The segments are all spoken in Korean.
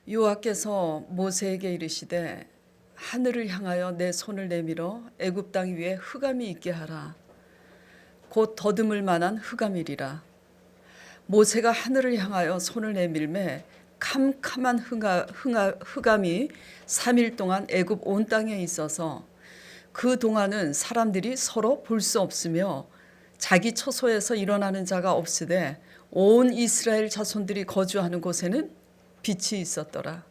여호와께서 모세에게 이르시되 하늘을 향하여 내 손을 내밀어 애굽 땅 위에 흑암이 있게 하라. 곧 더듬을 만한 흑암이리라. 모세가 하늘을 향하여 손을 내밀매 캄캄한 흑암이 3일 동안 애굽 온 땅에 있어서 그 동안은 사람들이 서로 볼 수 없으며 자기 처소에서 일어나는 자가 없으되 온 이스라엘 자손들이 거주하는 곳에는 빛이 있었더라.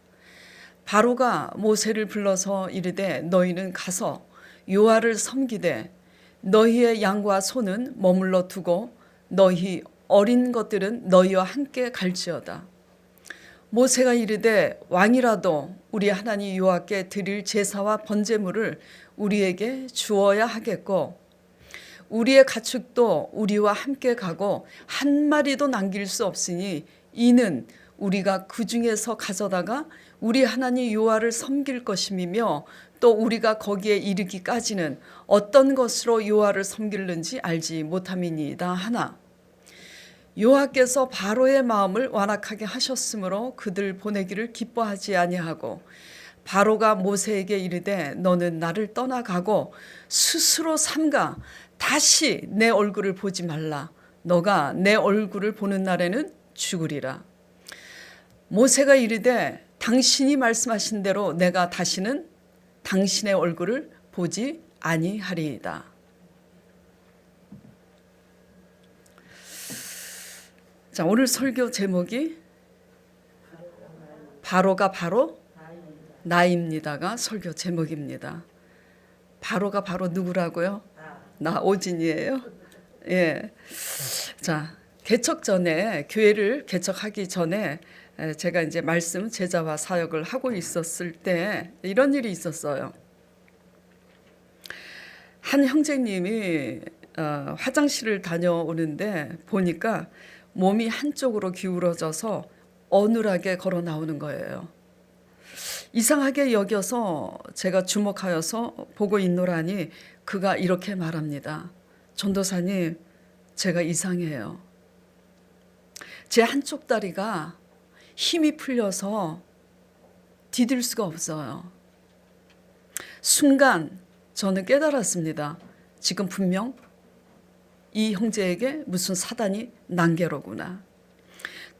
바로가 모세를 불러서 이르되 너희는 가서 여호와를 섬기되 너희의 양과 소는 머물러 두고 너희 어린 것들은 너희와 함께 갈지어다. 모세가 이르되 왕이라도 우리 하나님 여호와께 드릴 제사와 번제물을 우리에게 주어야 하겠고 우리의 가축도 우리와 함께 가고 한 마리도 남길 수 없으니 이는 우리가 그 중에서 가져다가 우리 하나님 여호와를 섬길 것임이며 또 우리가 거기에 이르기까지는 어떤 것으로 여호와를 섬길는지 알지 못함이니이다 하나 여호와께서 바로의 마음을 완악하게 하셨으므로 그들 보내기를 기뻐하지 아니하고 바로가 모세에게 이르되 너는 나를 떠나가고 스스로 삼가 다시 내 얼굴을 보지 말라. 너가 내 얼굴을 보는 날에는 죽으리라. 모세가 이르되 당신이 말씀하신 대로 내가 다시는 당신의 얼굴을 보지 아니하리이다. 자, 오늘 설교 제목이 바로가 바로 나입니다가 설교 제목입니다. 바로가 바로 누구라고요? 나 오진이에요. 예. 자, 개척 전에 교회를 개척하기 전에 제가 이제 말씀 제자와 사역을 하고 있었을 때 이런 일이 있었어요. 한 형제님이 화장실을 다녀오는데 보니까 몸이 한쪽으로 기울어져서 어눌하게 걸어 나오는 거예요. 이상하게 여겨서 제가 주목하여서 보고 있노라니 그가 이렇게 말합니다. 전도사님, 제가 이상해요. 제 한쪽 다리가 힘이 풀려서 디딜 수가 없어요. 순간 저는 깨달았습니다. 지금 분명 이 형제에게 무슨 사단이 난게로구나.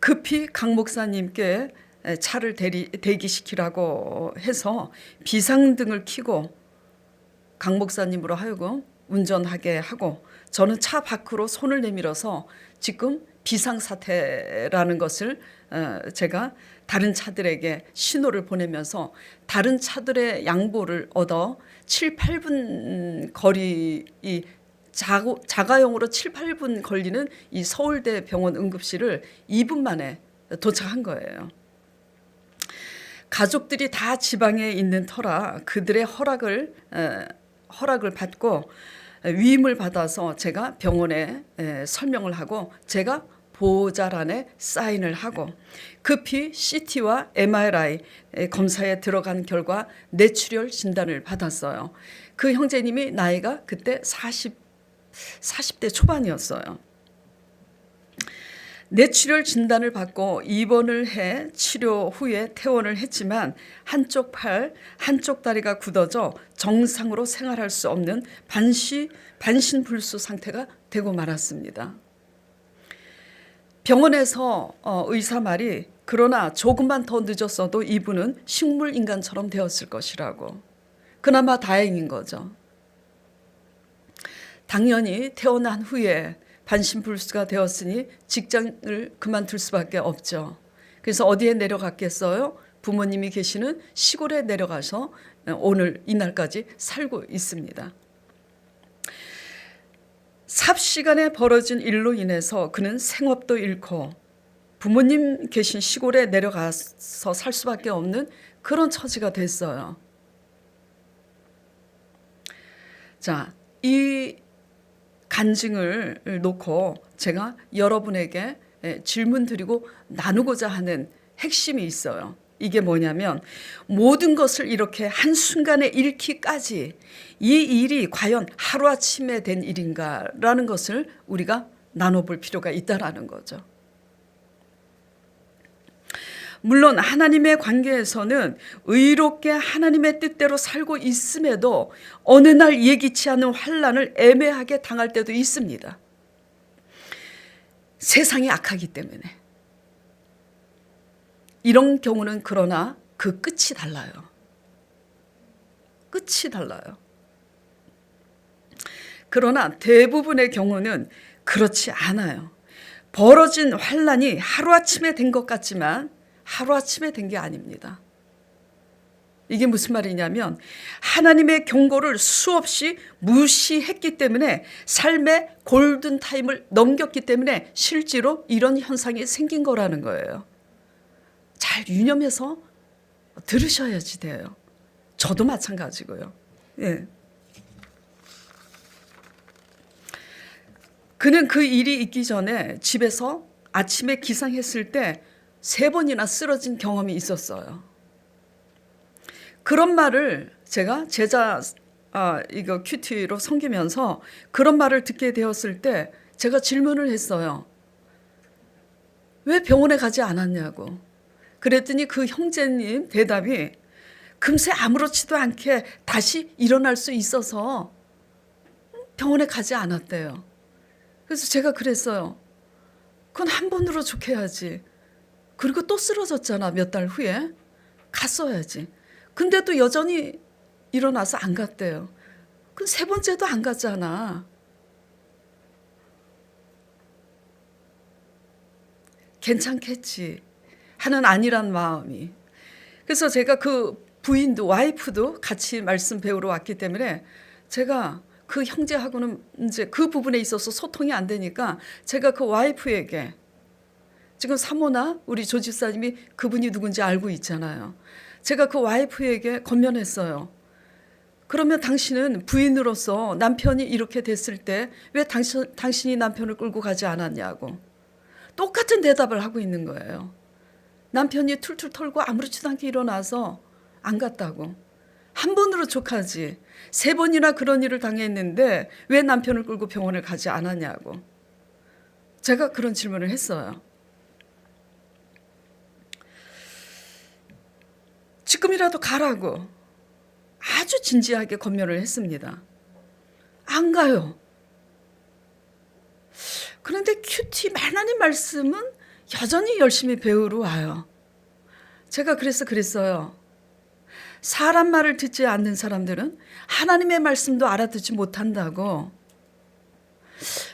급히 강 목사님께 차를 대기시키라고 해서 비상등을 켜고 강 목사님으로 하여금 운전하게 하고 저는 차 밖으로 손을 내밀어서 지금 비상사태라는 것을 제가 다른 차들에게 신호를 보내면서 다른 차들의 양보를 얻어 7, 8분 거리 이 자가용으로 7, 8분 걸리는 이 서울대 병원 응급실을 2분 만에 도착한 거예요. 가족들이 다 지방에 있는 터라 그들의 허락을 받고 위임을 받아서 제가 병원에 설명을 하고 제가 보호자란에 사인을 하고 급히 CT와 MRI 검사에 들어간 결과 뇌출혈 진단을 받았어요. 그 형제님이 나이가 그때 40대 초반이었어요. 뇌출혈 진단을 받고 입원을 해 치료 후에 퇴원을 했지만 한쪽 팔, 한쪽 다리가 굳어져 정상으로 생활할 수 없는 반신불수 상태가 되고 말았습니다. 병원에서 의사 말이 그러나 조금만 더 늦었어도 이분은 식물인간처럼 되었을 것이라고. 그나마 다행인 거죠. 당연히 퇴원한 후에 반신불수가 되었으니 직장을 그만둘 수밖에 없죠. 그래서 어디에 내려갔겠어요? 부모님이 계시는 시골에 내려가서 오늘 이날까지 살고 있습니다. 삽시간에 벌어진 일로 인해서 그는 생업도 잃고 부모님 계신 시골에 내려가서 살 수밖에 없는 그런 처지가 됐어요. 자, 이 간증을 놓고 제가 여러분에게 질문 드리고 나누고자 하는 핵심이 있어요. 이게 뭐냐면 모든 것을 이렇게 한순간에 잃기까지 이 일이 과연 하루아침에 된 일인가라는 것을 우리가 나눠볼 필요가 있다라는 거죠. 물론 하나님의 관계에서는 의롭게 하나님의 뜻대로 살고 있음에도 어느 날 예기치 않은 환난을 애매하게 당할 때도 있습니다. 세상이 악하기 때문에. 이런 경우는 그러나 그 끝이 달라요. 끝이 달라요. 그러나 대부분의 경우는 그렇지 않아요. 벌어진 환난이 하루아침에 된 것 같지만 하루아침에 된 게 아닙니다. 이게 무슨 말이냐면 하나님의 경고를 수없이 무시했기 때문에 삶의 골든타임을 넘겼기 때문에 실제로 이런 현상이 생긴 거라는 거예요. 잘 유념해서 들으셔야지 돼요. 저도 마찬가지고요. 예. 그는 그 일이 있기 전에 집에서 아침에 기상했을 때 3번이나 쓰러진 경험이 있었어요. 그런 말을 제가 이거 큐티로 섬기면서 그런 말을 듣게 되었을 때 제가 질문을 했어요. 왜 병원에 가지 않았냐고. 그랬더니 그 형제님 대답이 금세 아무렇지도 않게 다시 일어날 수 있어서 병원에 가지 않았대요. 그래서 제가 그랬어요. 그건 한 번으로 좋게야지. 그리고 또 쓰러졌잖아, 몇 달 후에. 갔어야지. 근데도 여전히 일어나서 안 갔대요. 그럼 3번째도 안 갔잖아. 괜찮겠지 하는 안일한 마음이. 그래서 제가 그 부인도 와이프도 같이 말씀 배우러 왔기 때문에 제가 그 형제하고는 이제 그 부분에 있어서 소통이 안 되니까 제가 그 와이프에게 지금 사모나 우리 조 집사님이 그분이 누군지 알고 있잖아요. 제가 그 와이프에게 권면했어요. 그러면 당신은 부인으로서 남편이 이렇게 됐을 때 왜 당신이 남편을 끌고 가지 않았냐고. 똑같은 대답을 하고 있는 거예요. 남편이 툴툴 털고 아무렇지도 않게 일어나서 안 갔다고. 한 번으로 족하지. 3번이나 그런 일을 당했는데 왜 남편을 끌고 병원을 가지 않았냐고. 제가 그런 질문을 했어요. 지금이라도 가라고 아주 진지하게 권면을 했습니다. 안 가요. 그런데 큐티 하나님 말씀은 여전히 열심히 배우러 와요. 제가 그래서 그랬어요. 사람 말을 듣지 않는 사람들은 하나님의 말씀도 알아듣지 못한다고.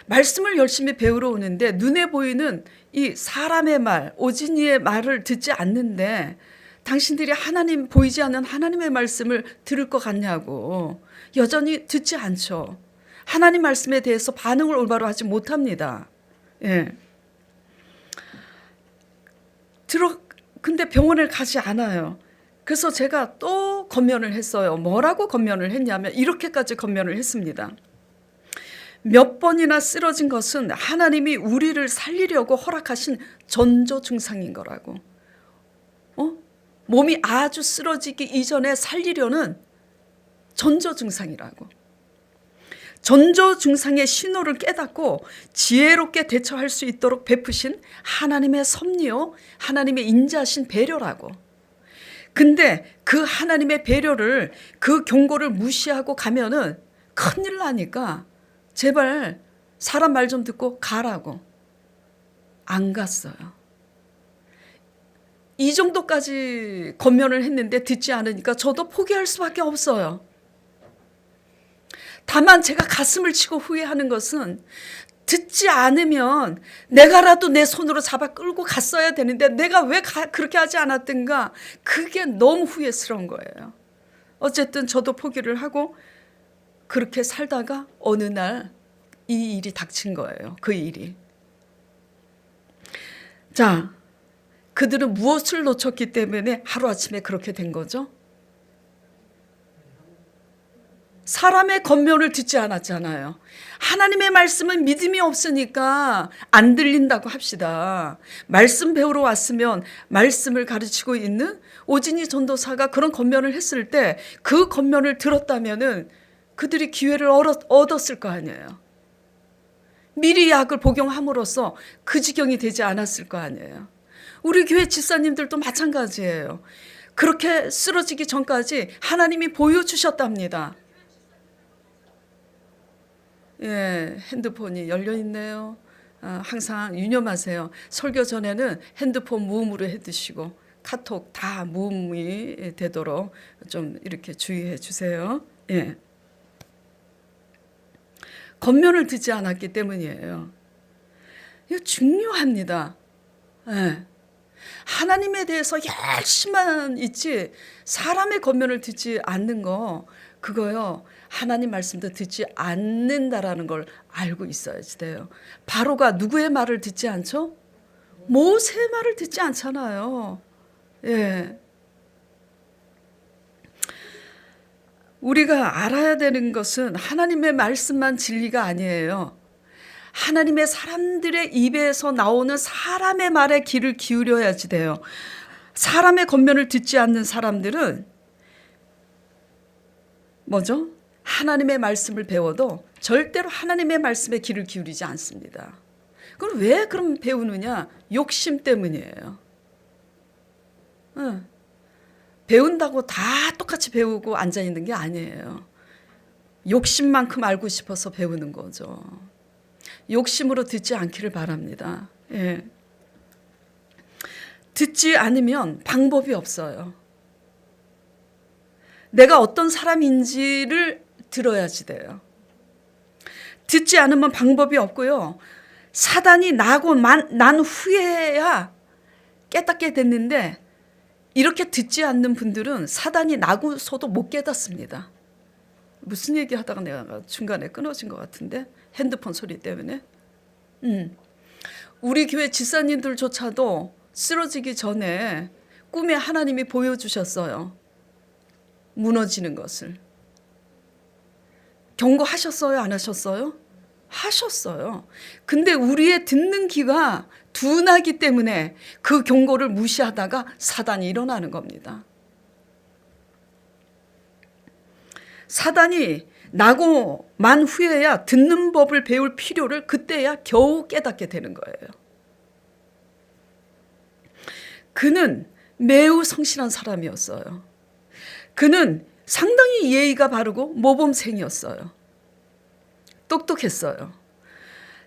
말씀을 열심히 배우러 오는데 눈에 보이는 이 사람의 말, 오진이의 말을 듣지 않는데 당신들이 하나님 보이지 않는 하나님의 말씀을 들을 것 같냐고. 여전히 듣지 않죠. 하나님 말씀에 대해서 반응을 올바로 하지 못합니다. 예. 근데 병원을 가지 않아요. 그래서 제가 또 권면을 했어요. 뭐라고 권면을 했냐면 이렇게까지 권면을 했습니다. 몇 번이나 쓰러진 것은 하나님이 우리를 살리려고 허락하신 전조 증상인 거라고. 몸이 아주 쓰러지기 이전에 살리려는 전조 증상이라고. 전조 증상의 신호를 깨닫고 지혜롭게 대처할 수 있도록 베푸신 하나님의 섭리요, 하나님의 인자하신 배려라고. 근데 그 하나님의 배려를, 그 경고를 무시하고 가면은 큰일 나니까 제발 사람 말 좀 듣고 가라고. 안 갔어요. 이 정도까지 권면을 했는데 듣지 않으니까 저도 포기할 수밖에 없어요. 다만 제가 가슴을 치고 후회하는 것은 듣지 않으면 내가라도 내 손으로 잡아 끌고 갔어야 되는데 내가 왜 그렇게 하지 않았던가. 그게 너무 후회스러운 거예요. 어쨌든 저도 포기를 하고 그렇게 살다가 어느 날 이 일이 닥친 거예요. 그 일이. 자, 그들은 무엇을 놓쳤기 때문에 하루아침에 그렇게 된 거죠? 사람의 권면을 듣지 않았잖아요. 하나님의 말씀은 믿음이 없으니까 안 들린다고 합시다. 말씀 배우러 왔으면 말씀을 가르치고 있는 오진이 전도사가 그런 권면을 했을 때 그 권면을 들었다면은 그들이 기회를 얻었을 거 아니에요. 미리 약을 복용함으로써 그 지경이 되지 않았을 거 아니에요. 우리 교회 집사님들도 마찬가지예요. 그렇게 쓰러지기 전까지 하나님이 보여주셨답니다. 예, 핸드폰이 열려 있네요. 항상 유념하세요. 설교 전에는 핸드폰 무음으로 해두시고 카톡 다 무음이 되도록 좀 이렇게 주의해 주세요. 예. 권면을 듣지 않았기 때문이에요. 이거 중요합니다. 예. 하나님에 대해서 열심만 있지 사람의 권면을 듣지 않는 거 그거요. 하나님 말씀도 듣지 않는다라는 걸 알고 있어야지 돼요. 바로가 누구의 말을 듣지 않죠? 모세의 말을 듣지 않잖아요. 예. 우리가 알아야 되는 것은 하나님의 말씀만 진리가 아니에요. 하나님의 사람들의 입에서 나오는 사람의 말에 귀를 기울여야지 돼요. 사람의 권면을 듣지 않는 사람들은 뭐죠? 하나님의 말씀을 배워도 절대로 하나님의 말씀에 귀를 기울이지 않습니다. 그럼 왜 그럼 배우느냐? 욕심 때문이에요. 배운다고 다 똑같이 배우고 앉아있는 게 아니에요. 욕심만큼 알고 싶어서 배우는 거죠. 욕심으로 듣지 않기를 바랍니다. 예. 듣지 않으면 방법이 없어요. 내가 어떤 사람인지를 들어야지 돼요. 듣지 않으면 방법이 없고요. 사단이 나고 난 후에야 깨닫게 됐는데 이렇게 듣지 않는 분들은 사단이 나고서도 못 깨닫습니다. 무슨 얘기 하다가 내가 중간에 끊어진 것 같은데 핸드폰 소리 때문에. 우리 교회 집사님들조차도 쓰러지기 전에 꿈에 하나님이 보여주셨어요. 무너지는 것을. 경고하셨어요? 안 하셨어요? 하셨어요. 근데 우리의 듣는 귀가 둔하기 때문에 그 경고를 무시하다가 사단이 일어나는 겁니다. 사단이 나고 만 후에야 듣는 법을 배울 필요를 그때야 겨우 깨닫게 되는 거예요. 그는 매우 성실한 사람이었어요. 그는 상당히 예의가 바르고 모범생이었어요. 똑똑했어요.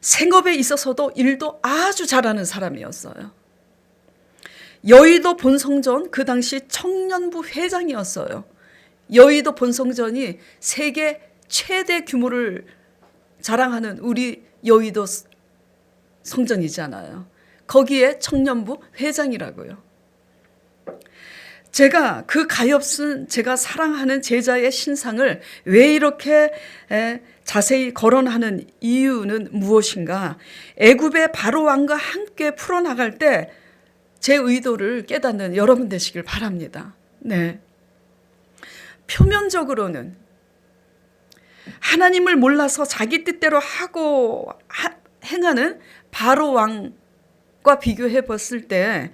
생업에 있어서도 일도 아주 잘하는 사람이었어요. 여의도 본성전 그 당시 청년부 회장이었어요. 여의도 본성전이 세계 최대 규모를 자랑하는 우리 여의도 성전이잖아요. 거기에 청년부 회장이라고요. 제가 그 가엾은 제가 사랑하는 제자의 신상을 왜 이렇게 자세히 거론하는 이유는 무엇인가? 애굽의 바로 왕과 함께 풀어나갈 때 제 의도를 깨닫는 여러분 되시길 바랍니다. 네. 표면적으로는 하나님을 몰라서 자기 뜻대로 하고 행하는 바로 왕과 비교해 봤을 때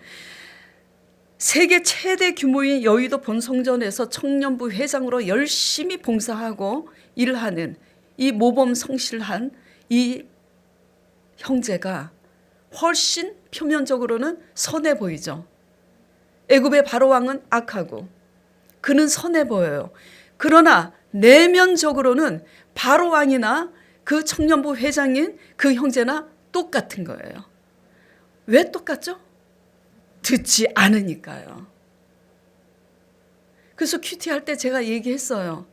세계 최대 규모인 여의도 본성전에서 청년부 회장으로 열심히 봉사하고 일하는 이 모범 성실한 이 형제가 훨씬 표면적으로는 선해 보이죠. 애굽의 바로 왕은 악하고 그는 선해 보여요. 그러나 내면적으로는 바로 왕이나 그 청년부 회장인 그 형제나 똑같은 거예요. 왜 똑같죠? 듣지 않으니까요. 그래서 큐티 할 때 제가 얘기했어요.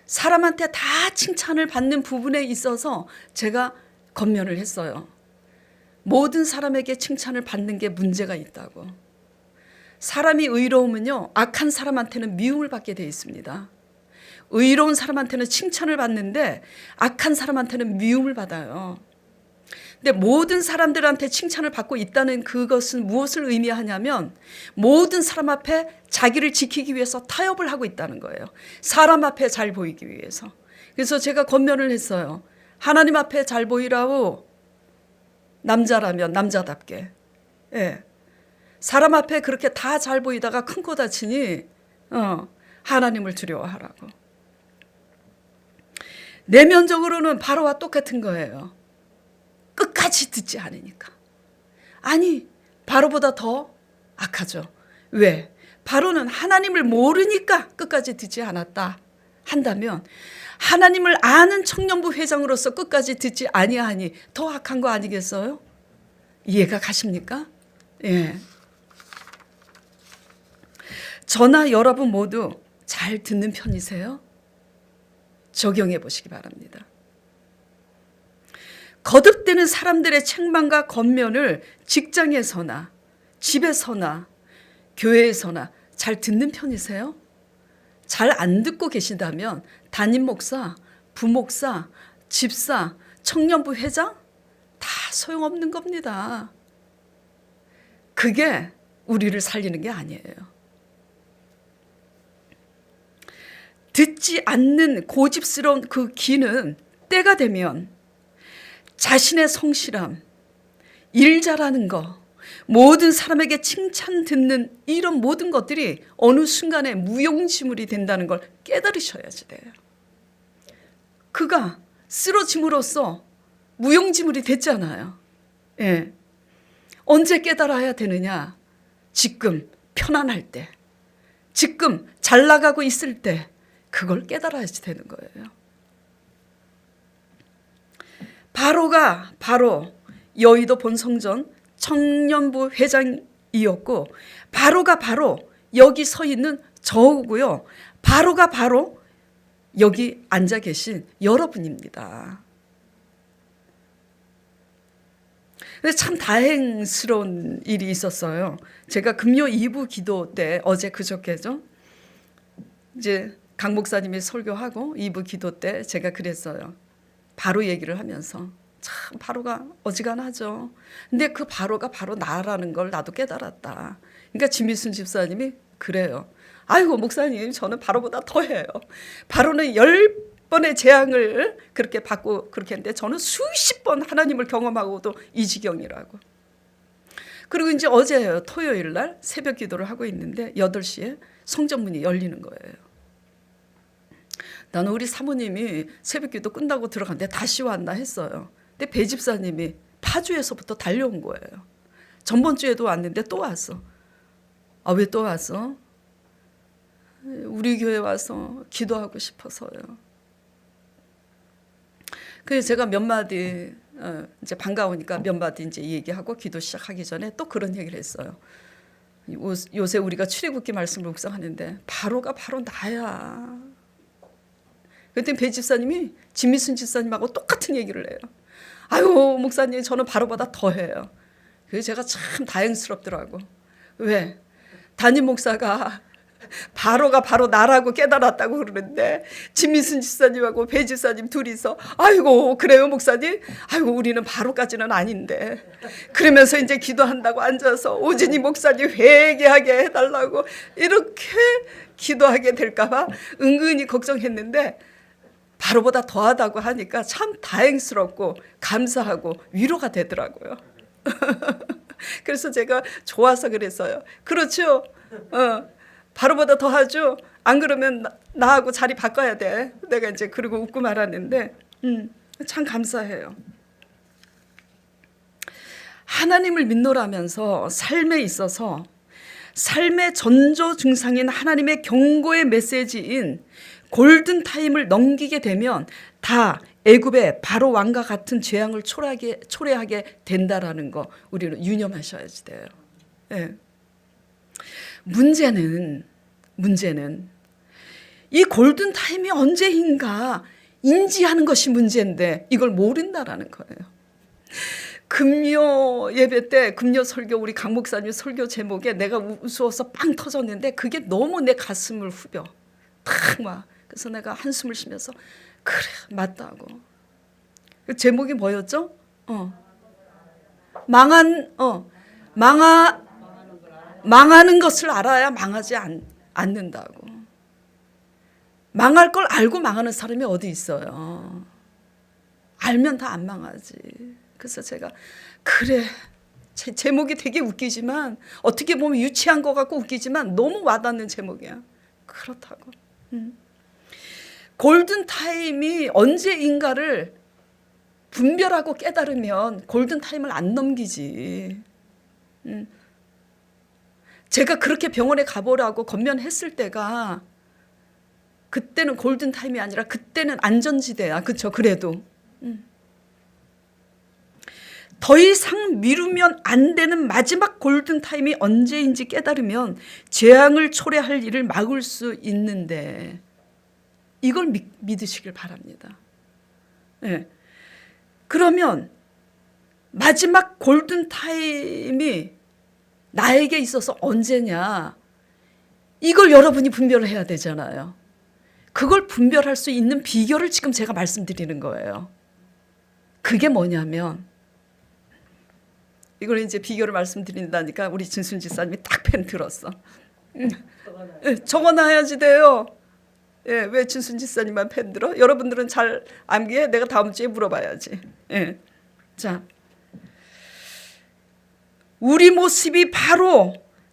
사람한테 다 칭찬을 받는 부분에 있어서 제가 권면을 했어요. 모든 사람에게 칭찬을 받는 게 문제가 있다고. 사람이 의로우면요, 악한 사람한테는 미움을 받게 돼 있습니다. 의로운 사람한테는 칭찬을 받는데 악한 사람한테는 미움을 받아요. 근데 모든 사람들한테 칭찬을 받고 있다는 그것은 무엇을 의미하냐면 모든 사람 앞에 자기를 지키기 위해서 타협을 하고 있다는 거예요. 사람 앞에 잘 보이기 위해서. 그래서 제가 권면을 했어요. 하나님 앞에 잘 보이라고. 남자라면 남자답게. 예. 사람 앞에 그렇게 다 잘 보이다가 큰 코 다치니 하나님을 두려워하라고. 내면적으로는 바로와 똑같은 거예요. 끝까지 듣지 않으니까. 아니, 바로보다 더 악하죠. 왜? 바로는 하나님을 모르니까 끝까지 듣지 않았다 한다면 하나님을 아는 청년부 회장으로서 끝까지 듣지 아니하니 더 악한 거 아니겠어요? 이해가 가십니까? 예. 저나 여러분 모두 잘 듣는 편이세요? 적용해 보시기 바랍니다. 거듭되는 사람들의 책망과 권면을 직장에서나 집에서나 교회에서나 잘 듣는 편이세요? 잘 안 듣고 계신다면 담임 목사, 부목사, 집사, 청년부 회장 다 소용없는 겁니다. 그게 우리를 살리는 게 아니에요. 듣지 않는 고집스러운 그 귀는 때가 되면 자신의 성실함, 일 잘하는 거, 모든 사람에게 칭찬 듣는 이런 모든 것들이 어느 순간에 무용지물이 된다는 걸 깨달으셔야지 돼요. 그가 쓰러짐으로써 무용지물이 됐잖아요. 예. 언제 깨달아야 되느냐? 지금 편안할 때, 지금 잘 나가고 있을 때 그걸 깨달아야지 되는 거예요. 바로가 바로 여의도 본성전 청년부 회장이었고 바로가 바로 여기 서 있는 저우고요. 바로가 바로 여기 앉아 계신 여러분입니다. 근데 참 다행스러운 일이 있었어요. 제가 금요 2부 기도 때 어제 그저께죠. 이제 강 목사님이 설교하고 2부 기도 때 제가 그랬어요. 바로 얘기를 하면서 참 바로가 어지간하죠. 근데 그 바로가 바로 나라는 걸 나도 깨달았다. 그러니까 진미순 집사님이 그래요. 아이고 목사님 저는 바로보다 더해요. 바로는 10번의 재앙을 그렇게 받고 그렇게 했는데 저는 수십 번 하나님을 경험하고도 이 지경이라고. 그리고 이제 어제 토요일 날 새벽 기도를 하고 있는데 8시에 성전문이 열리는 거예요. 나는 우리 사모님이 새벽기도 끝나고 들어갔는데 다시 왔나 했어요. 근데 배 집사님이 파주에서부터 달려온 거예요. 전번 주에도 왔는데 또 왔어. 아, 왜 또 왔어? 우리 교회 와서 기도하고 싶어서요. 그래서 제가 몇 마디 이제 반가우니까 몇 마디 이제 얘기하고 기도 시작하기 전에 또 그런 얘기를 했어요. 요새 우리가 출애굽기 말씀을 묵상하는데 바로가 바로 나야. 그랬더니 배 집사님이 진미순 집사님하고 똑같은 얘기를 해요. 아유 목사님 저는 바로보다 더해요. 그래서 제가 참 다행스럽더라고. 왜? 담임 목사가 바로가 바로 나라고 깨달았다고 그러는데 진미순 집사님하고 배 집사님 둘이서 아이고 그래요 목사님? 아이고 우리는 바로까지는 아닌데 그러면서 이제 기도한다고 앉아서 오진이 목사님 회개하게 해달라고 이렇게 기도하게 될까 봐 은근히 걱정했는데 바로보다 더하다고 하니까 참 다행스럽고 감사하고 위로가 되더라고요. 그래서 제가 좋아서 그랬어요. 그렇죠? 바로보다 더하죠? 안 그러면 나하고 자리 바꿔야 돼. 내가 이제 그러고 웃고 말았는데 참 감사해요. 하나님을 믿노라면서 삶에 있어서 삶의 전조 증상인 하나님의 경고의 메시지인 골든타임을 넘기게 되면 다 애굽의 바로 왕과 같은 재앙을 초래하게 된다라는 거 우리는 유념하셔야지 돼요. 네. 문제는 이 골든타임이 언제인가 인지하는 것이 문제인데 이걸 모른다라는 거예요. 금요 예배 때 금요 설교 우리 강 목사님 설교 제목에 내가 웃어서 빵 터졌는데 그게 너무 내 가슴을 후벼 탁 막. 그래서 내가 한숨을 쉬면서 그래 맞다고. 그 제목이 뭐였죠? 망하는 것을 알아야 망하지 않는다고. 망할 걸 알고 망하는 사람이 어디 있어요. 알면 다 안 망하지. 그래서 제가 그래 제목이 되게 웃기지만 어떻게 보면 유치한 것 같고 웃기지만 너무 와닿는 제목이야. 그렇다고. 골든타임이 언제인가를 분별하고 깨달으면 골든타임을 안 넘기지. 제가 그렇게 병원에 가보라고 권면했을 때가 그때는 골든타임이 아니라 그때는 안전지대야. 그렇죠? 그래도 더 이상 미루면 안 되는 마지막 골든타임이 언제인지 깨달으면 재앙을 초래할 일을 막을 수 있는데 이걸 믿으시길 바랍니다. 네. 그러면 마지막 골든타임이 나에게 있어서 언제냐, 이걸 여러분이 분별을 해야 되잖아요. 그걸 분별할 수 있는 비결을 지금 제가 말씀드리는 거예요. 그게 뭐냐면, 이걸 이제 비결을 말씀드린다니까 우리 진순 집사님이 딱 펜 들었어. 적어놔야지 돼요. 예, 왜 진순 집사님만 펜 들어? 여러분들은 잘 암기해? 내가 다음 주에 물어봐야지. 예. 자, 우리 모습이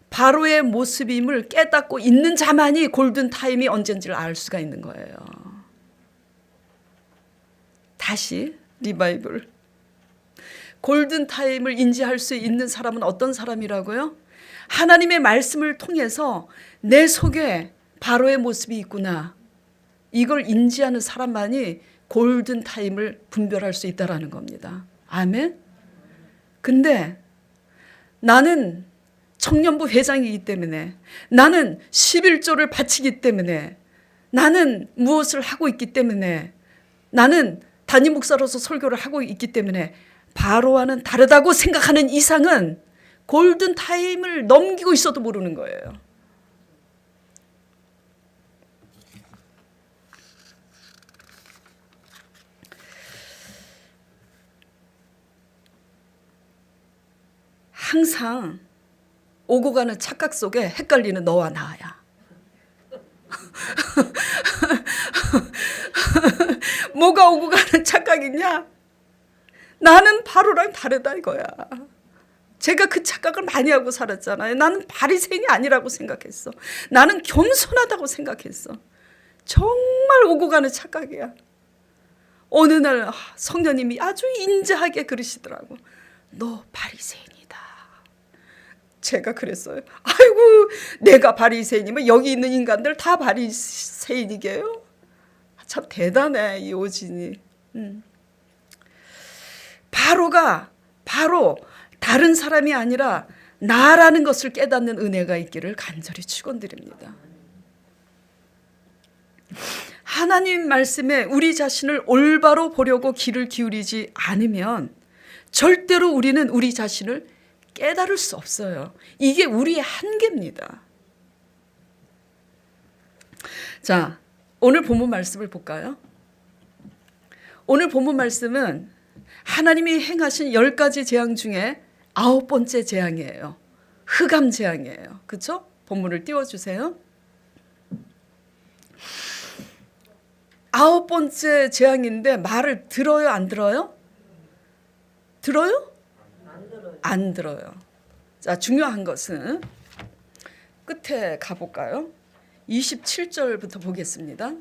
바로의 모습임을 깨닫고 있는 자만이 골든타임이 언젠지를 알 수가 있는 거예요. 다시 리바이벌. 골든타임을 인지할 수 있는 사람은 어떤 사람이라고요? 하나님의 말씀을 통해서 내 속에 바로의 모습이 있구나, 이걸 인지하는 사람만이 골든타임을 분별할 수 있다는 겁니다. 아멘? 근데 나는 청년부 회장이기 때문에, 나는 11조를 바치기 때문에, 나는 무엇을 하고 있기 때문에, 나는 담임 목사로서 설교를 하고 있기 때문에 바로와는 다르다고 생각하는 이상은 골든타임을 넘기고 있어도 모르는 거예요. 항상 오고 가는 착각 속에 헷갈리는 너와 나야. 뭐가 오고 가는 착각이냐? 나는 바로랑 다르다 이거야. 제가 그 착각을 많이 하고 살았잖아요. 나는 바리새인이 아니라고 생각했어. 나는 겸손하다고 생각했어. 정말 오고 가는 착각이야. 어느 날 성령님이 아주 인자하게 그러시더라고. 너 바리새인이다. 제가 그랬어요. 아이고, 내가 바리새인이면 여기 있는 인간들 다 바리새인이게요? 참 대단해, 이 오진이. 바로 다른 사람이 아니라 나라는 것을 깨닫는 은혜가 있기를 간절히 축원드립니다. 하나님 말씀에 우리 자신을 올바로 보려고 귀를 기울이지 않으면 절대로 우리는 우리 자신을 깨달을 수 없어요. 이게 우리의 한계입니다. 자, 오늘 본문 말씀을 볼까요? 오늘 본문 말씀은 하나님이 행하신 10가지 재앙 중에 9번째 재앙이에요. 흑암 재앙이에요. 그렇죠? 본문을 띄워주세요. 9번째 재앙인데 말을 들어요, 안 들어요? 들어요? 안 들어요. 자, 중요한 것은 끝에 가볼까요? 27절부터 보겠습니다.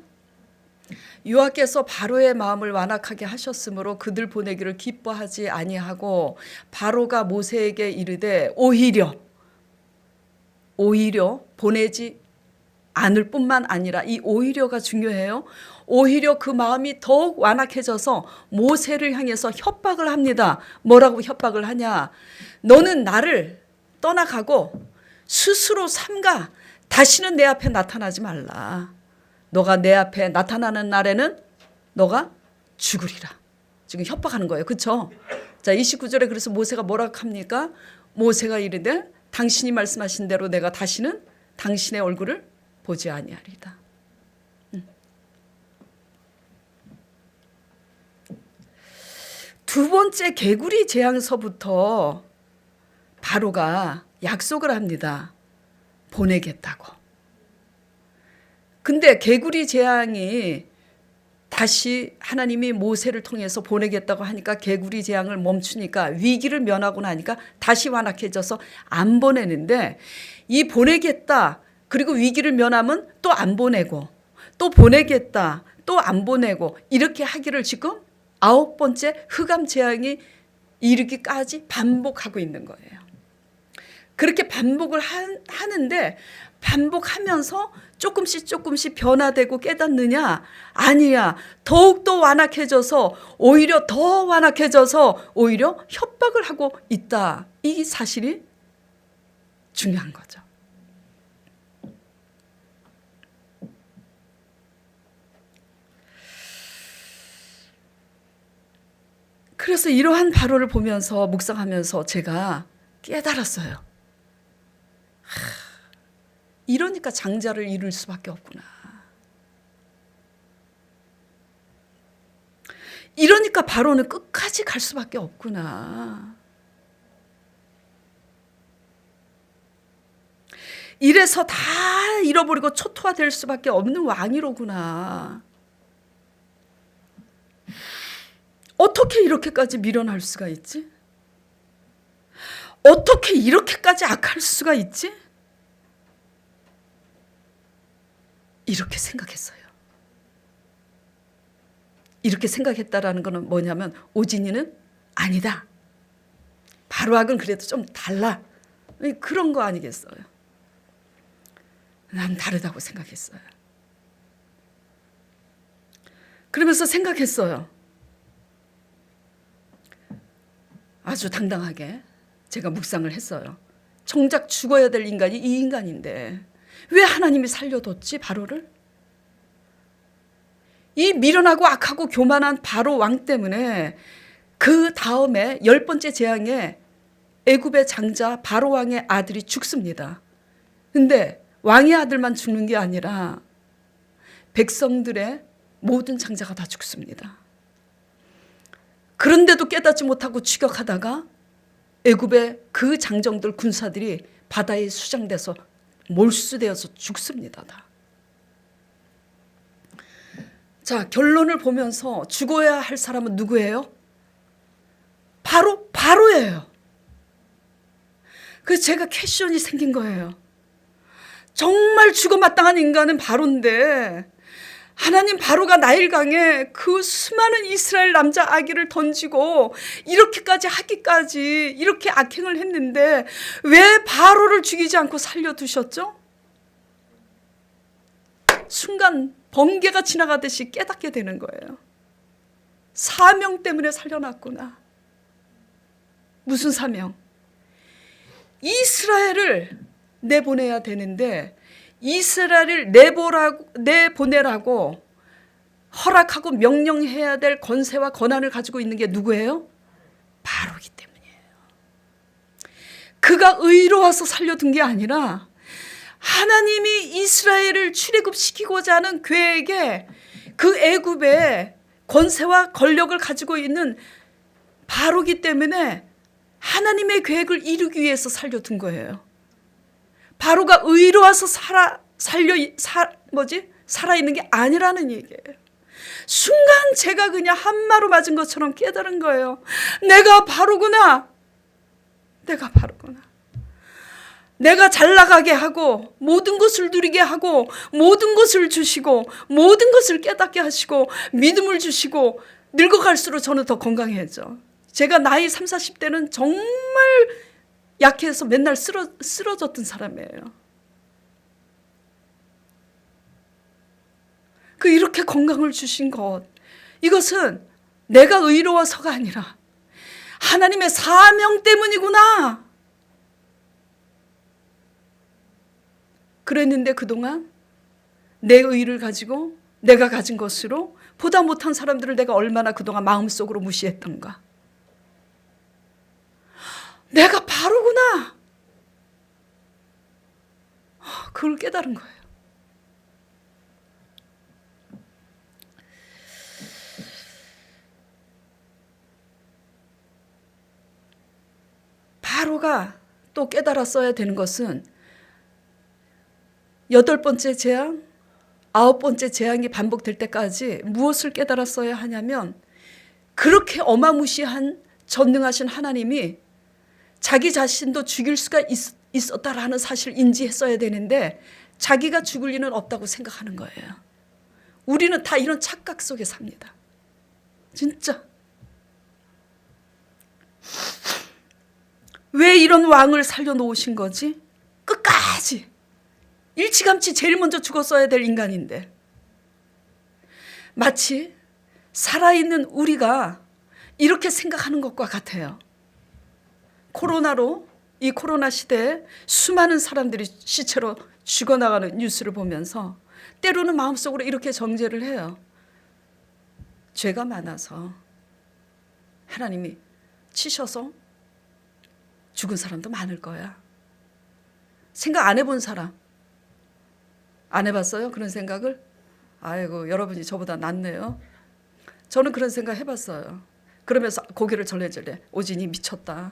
여호와께서 바로의 마음을 완악하게 하셨으므로 그들 보내기를 기뻐하지 아니하고 바로가 모세에게 이르되 오히려 보내지 않을 뿐만 아니라, 이 오히려가 중요해요. 오히려 그 마음이 더욱 완악해져서 모세를 향해서 협박을 합니다. 뭐라고 협박을 하냐? 너는 나를 떠나가고 스스로 삼가 다시는 내 앞에 나타나지 말라. 너가 내 앞에 나타나는 날에는 너가 죽으리라. 지금 협박하는 거예요. 그렇죠? 자, 29절에 그래서 모세가 뭐라고 합니까? 모세가 이르되 당신이 말씀하신 대로 내가 다시는 당신의 얼굴을 보지 아니하리다. 두 번째 개구리 재앙서부터 바로가 약속을 합니다. 보내겠다고. 근데 개구리 재앙이 다시 하나님이 모세를 통해서 보내겠다고 하니까 개구리 재앙을 멈추니까 위기를 면하고 나니까 다시 완악해져서 안 보내는데, 이 보내겠다 그리고 위기를 면하면 또 안 보내고 또 보내겠다 또 안 보내고 이렇게 하기를 지금 9번째 흑암 재앙이 이르기까지 반복하고 있는 거예요. 그렇게 반복을 하는데 반복하면서 조금씩 변화되고 깨닫느냐? 아니야. 더욱더 완악해져서 오히려 더 완악해져서 오히려 협박을 하고 있다. 이 사실이 중요한 거죠. 그래서 이러한 바로를 보면서 묵상하면서 제가 깨달았어요. 이러니까 장자를 이룰 수밖에 없구나. 이러니까 바로는 끝까지 갈 수밖에 없구나. 이래서 다 잃어버리고 초토화될 수밖에 없는 왕이로구나. 어떻게 이렇게까지 미련할 수가 있지? 어떻게 이렇게까지 악할 수가 있지? 이렇게 생각했어요. 이렇게 생각했다라는 것은 뭐냐면 오진이는 아니다. 바로하고는 그래도 좀 달라. 그런 거 아니겠어요? 난 다르다고 생각했어요. 그러면서 생각했어요. 아주 당당하게 제가 묵상을 했어요. 정작 죽어야 될 인간이 이 인간인데 왜 하나님이 살려뒀지 바로를? 이 미련하고 악하고 교만한 바로 왕 때문에 그 다음에 10번째 재앙에 애굽의 장자 바로 왕의 아들이 죽습니다. 근데 왕의 아들만 죽는 게 아니라 백성들의 모든 장자가 다 죽습니다. 그런데도 깨닫지 못하고 추격하다가 애굽의 그 장정들 군사들이 바다에 수장돼서 몰수되어서 죽습니다. 다. 자, 결론을 보면서 죽어야 할 사람은 누구예요? 바로예요. 그래서 제가 퀘션이 생긴 거예요. 정말 죽어마땅한 인간은 바로인데 하나님 바로가 나일강에 그 수많은 이스라엘 남자 아기를 던지고 이렇게까지 하기까지 이렇게 악행을 했는데 왜 바로를 죽이지 않고 살려두셨죠? 순간 번개가 지나가듯이 깨닫게 되는 거예요. 사명 때문에 살려놨구나. 무슨 사명? 이스라엘을 내보내야 되는데 이스라엘을 내보내라고 허락하고 명령해야 될 권세와 권한을 가지고 있는 게 누구예요? 바로기 때문이에요. 그가 의로워서 살려둔 게 아니라 하나님이 이스라엘을 출애굽시키고자 하는 계획에 그 애굽의 권세와 권력을 가지고 있는 바로기 때문에 하나님의 계획을 이루기 위해서 살려둔 거예요. 바로가 의로워서 살아있는 게 아니라는 얘기예요. 순간 제가 그냥 한마로 맞은 것처럼 깨달은 거예요. 내가 바로구나. 내가 잘 나가게 하고 모든 것을 누리게 하고 모든 것을 주시고 모든 것을 깨닫게 하시고 믿음을 주시고 늙어갈수록 저는 더 건강해져. 제가 나이 30, 40대는 정말 약해서 맨날 쓰러졌던 사람이에요. 이렇게 건강을 주신 것, 이것은 내가 의로워서가 아니라 하나님의 사명 때문이구나. 그랬는데 그동안 내 의를 가지고 내가 가진 것으로 보다 못한 사람들을 내가 얼마나 그동안 마음속으로 무시했던가. 내가 바로구나. 그걸 깨달은 거예요. 바로가 또 깨달았어야 되는 것은 8번째 재앙, 9번째 재앙이 반복될 때까지 무엇을 깨달았어야 하냐면 그렇게 어마무시한 전능하신 하나님이 자기 자신도 죽일 수가 있었다라는 사실을 인지했어야 되는데 자기가 죽을 리는 없다고 생각하는 거예요. 우리는 다 이런 착각 속에 삽니다. 진짜. 왜 이런 왕을 살려놓으신 거지? 끝까지 일찌감치 제일 먼저 죽었어야 될 인간인데 마치 살아있는 우리가 이렇게 생각하는 것과 같아요. 코로나로 이 코로나 시대에 수많은 사람들이 시체로 죽어나가는 뉴스를 보면서 때로는 마음속으로 이렇게 정죄를 해요. 죄가 많아서 하나님이 치셔서 죽은 사람도 많을 거야. 생각 안 해본 사람 안 해봤어요? 그런 생각을? 아이고 여러분이 저보다 낫네요. 저는 그런 생각 해봤어요. 그러면서 고개를 절레절레 오진이 미쳤다.